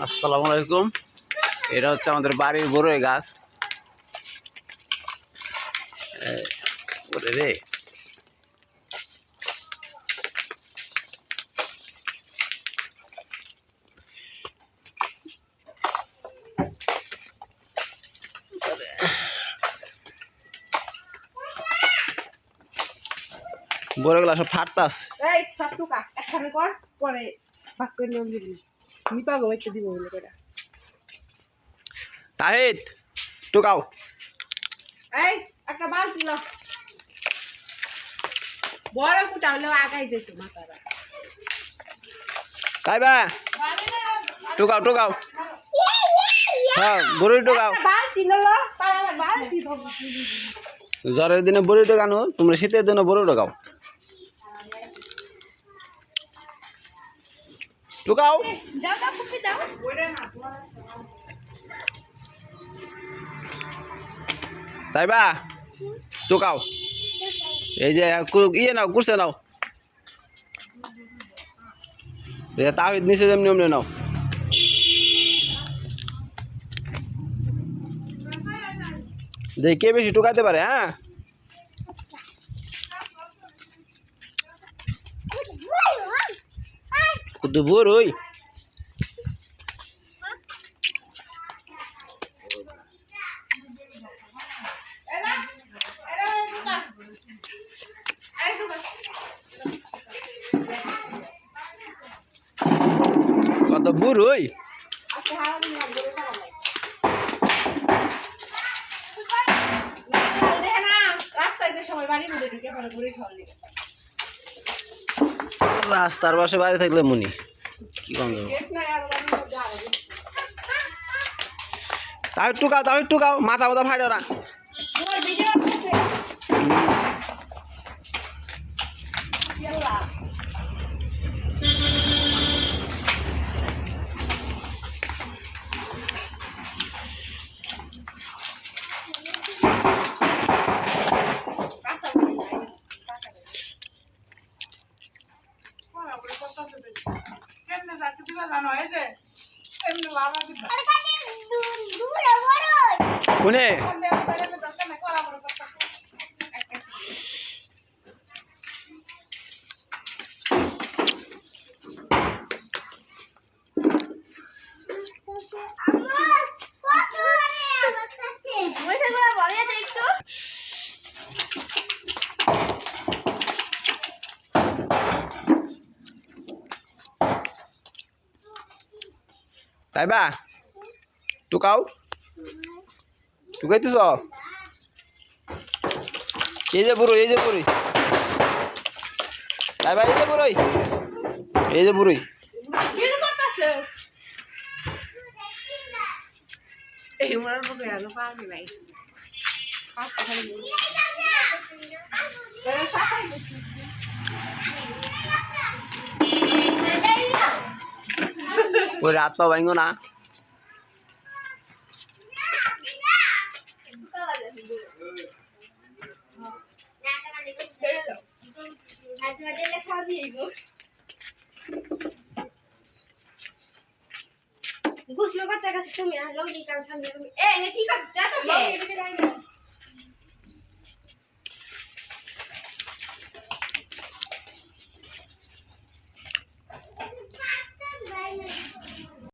আসসালামু আলাইকুম। এটা হচ্ছে আমাদের বাড়ির বড়ই গাছ। ওরে রে, বড়ইগুলো সব ফাটতাস। এই সব টুকা একখানে কর, পরে ভাগ করে নিয়ম দিবি। নিপাগো একটু দিব বলে করে। তাহিদ টুকাও। এই একটা বালতি ল, বড় কুটা হলেও আগাই যেত মাথারা। তাইবা টুকাও টুকাও। হ্যাঁ, বড়ই টুকাও। বালতি ল, পারাবার বালতি ধরবো। জ্বরের দিনে বড়ি টুকানো, তোমরা শীতের দিনে বড়ি টুকাও। টুকাও দাও দাও কুপি দাও। ওইটা না তাইবা টুকাও। এই যে ইয়ে নাও, কুরসে নাও। তাহিদ নিচে যেমনি অমনি নাও। দেখি কে বেশি টুকাতে পারে। হ্যাঁ, কত বড়ই। এলা এলা টুকা। এই টুকা কত বড়ই। আচ্ছা হারা দিন বড় খাওয়া দেখে না, রাস্তায় যে সবাই বাড়ির মধ্যে ঢুকে পড়ে ঘুরে খাওয়া লেগে। রাস্তার পাশে বাড়ি থাকলে মুনি কি কম যাবো। তাহিদ টুকাও, তাহিদ টুকাও, মাথা মাথা ফাড়ে ওরা। কোনে তাইবা টুকাও, টুকাইতেছ। এই যে বুড়ো, এই যে বুড়ি। তাইবা এই যে বুড়ই, এই যে বুড়ি। এই মরার মতো এত পাবি নাই। ওই রাত পা ভাঙো না। গোসল করতে গেছে তুমি আর লঙ্গি কাম সামনে তুমি এ ঠিক আছে যা তো